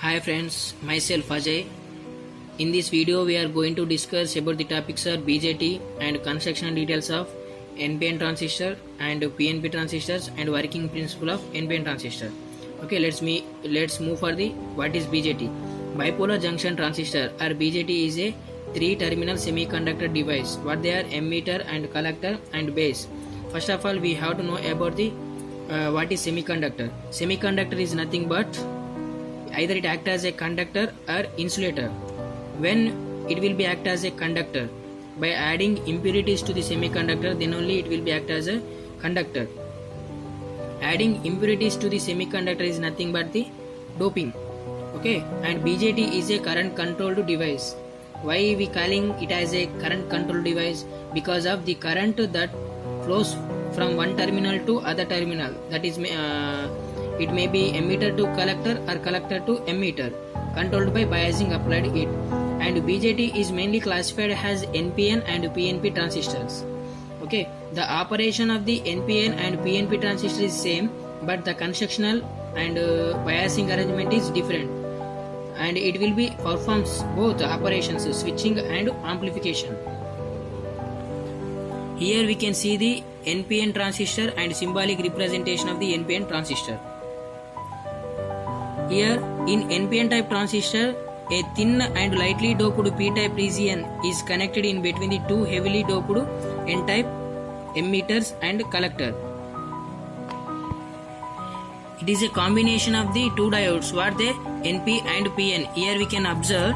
Hi friends, myself Ajay. In this video we are going to discuss about the topics are BJT and construction details of NPN transistor and PNP transistors and working principle of NPN transistor. Okay, let's move for the what is BJT. Bipolar junction transistor or BJT is a three-terminal semiconductor device. What they are: emitter and collector and base. First of all, we have to know about the what is semiconductor. Semiconductor is nothing but either it act as a conductor or insulator. When it will be act as a conductor, by adding impurities to the semiconductor, then only it will be act as a conductor. Adding impurities to the semiconductor is nothing but the doping. Okay, and BJT is a current controlled device. Why we calling it as a current controlled device? Because of the current that flows from one terminal to other terminal, that is it may be emitter to collector or collector to emitter, controlled by biasing applied it. And BJT is mainly classified as NPN and PNP transistors. Okay, the operation of the NPN and PNP transistor is same, but the constructional and biasing arrangement is different, and it will be performs both operations, switching and amplification. Here we can see the NPN transistor and symbolic representation of the NPN transistor. Here in NPN type transistor, a thin and lightly doped p-type region is connected in between the two heavily doped n-type emitters and collector. It is a combination of the two diodes, what they NP and PN. Here we can observe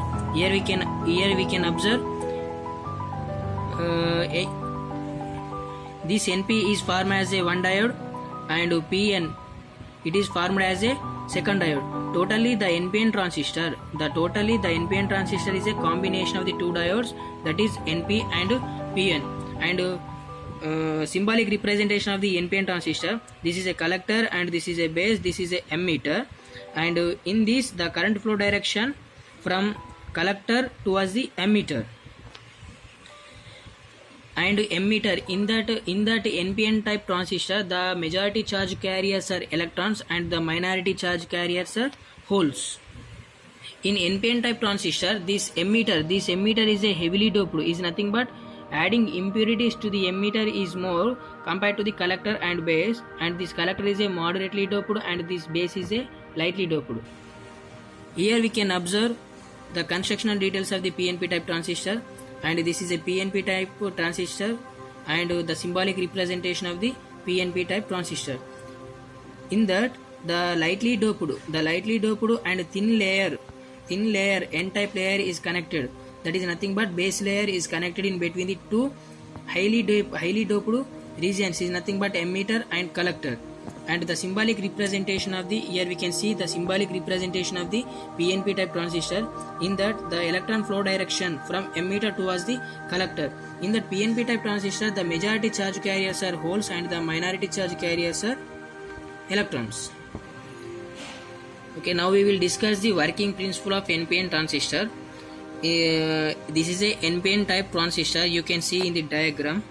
this NP is formed as a one diode, and PN it is formed as a second diode. Totally the NPN transistor is a combination of the two diodes, that is NP and PN. And symbolic representation of the NPN transistor, this is a collector and this is a base, this is a emitter, and in this the current flow direction from collector towards the emitter. And emitter, in that NPN type transistor, the majority charge carriers are electrons and the minority charge carriers are holes. In NPN type transistor, this emitter is a heavily doped, is nothing but adding impurities to the emitter is more compared to the collector and base, and this collector is a moderately doped and this base is a lightly doped. Here we can observe the constructional details of the PNP type transistor, and this is a PNP type transistor and the symbolic representation of the PNP type transistor. In that the lightly doped and thin layer n-type layer is connected, that is nothing but base layer is connected in between the two highly doped regions, is nothing but emitter and collector. And the symbolic representation of the, here we can see the symbolic representation of the PNP type transistor, in that the electron flow direction from emitter towards the collector. In that PNP type transistor, the majority charge carriers are holes and the minority charge carriers are electrons. Okay, now we will discuss the working principle of NPN transistor. This is a NPN type transistor, you can see in the diagram.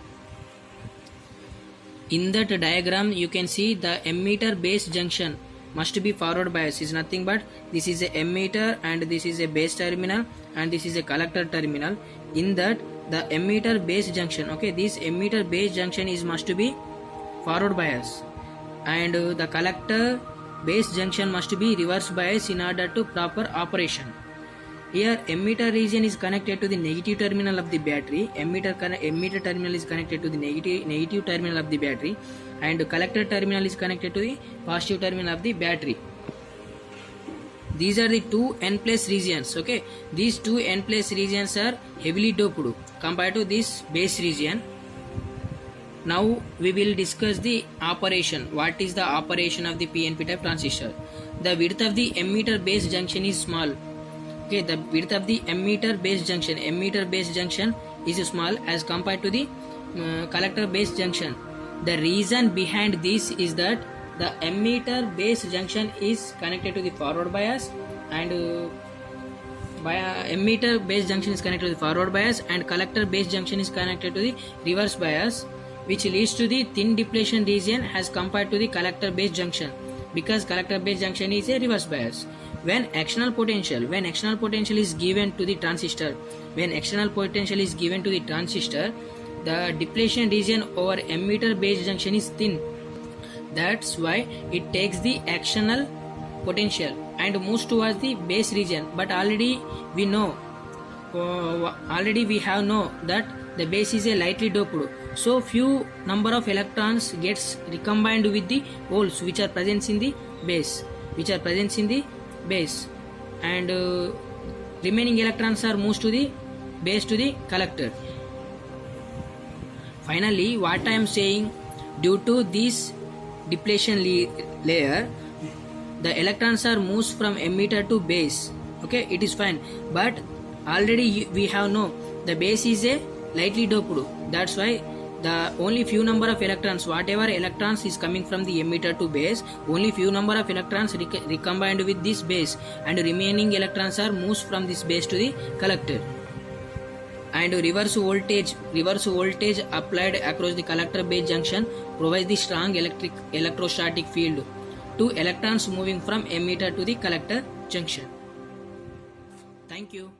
In that diagram you can see the emitter base junction must be forward bias, is nothing but this is a emitter and this is a base terminal and this is a collector terminal. In that the emitter base junction, okay, this emitter base junction is must be forward bias, and the collector base junction must be reverse bias in order to proper operation. Here emitter region is connected to the negative terminal of the battery, emitter terminal is connected to the negative terminal of the battery, and collector terminal is connected to the positive terminal of the battery. These are the two n-place regions. Okay, these two n-place regions are heavily doped compared to this base region. Now we will discuss the operation. What is the operation of the PNP type transistor? The width of the emitter base junction is small. Okay, the width of the emitter base junction is small as compared to the collector base junction. The reason behind this is that the emitter base junction is connected to the forward bias, and emitter base junction is connected to the forward bias, and collector base junction is connected to the reverse bias, which leads to the thin depletion region as compared to the collector base junction, because collector base junction is a reverse bias. when external potential is given to the transistor, the depletion region over emitter base junction is thin. That's why it takes the external potential and moves towards the base region. But already we have know that the base is a lightly doped, so few number of electrons gets recombined with the holes which are present in the base, and remaining electrons are moved to the base to the collector. Finally, what I am saying, due to this depletion layer, the electrons are moved from emitter to base. Okay, it is fine, but already we have know the base is a lightly doped. That's why the only few number of electrons, whatever electrons is coming from the emitter to base, only few number of electrons recombined with this base, and remaining electrons are moved from this base to the collector. And reverse voltage applied across the collector base junction provides the strong electrostatic field to electrons moving from emitter to the collector junction. Thank you.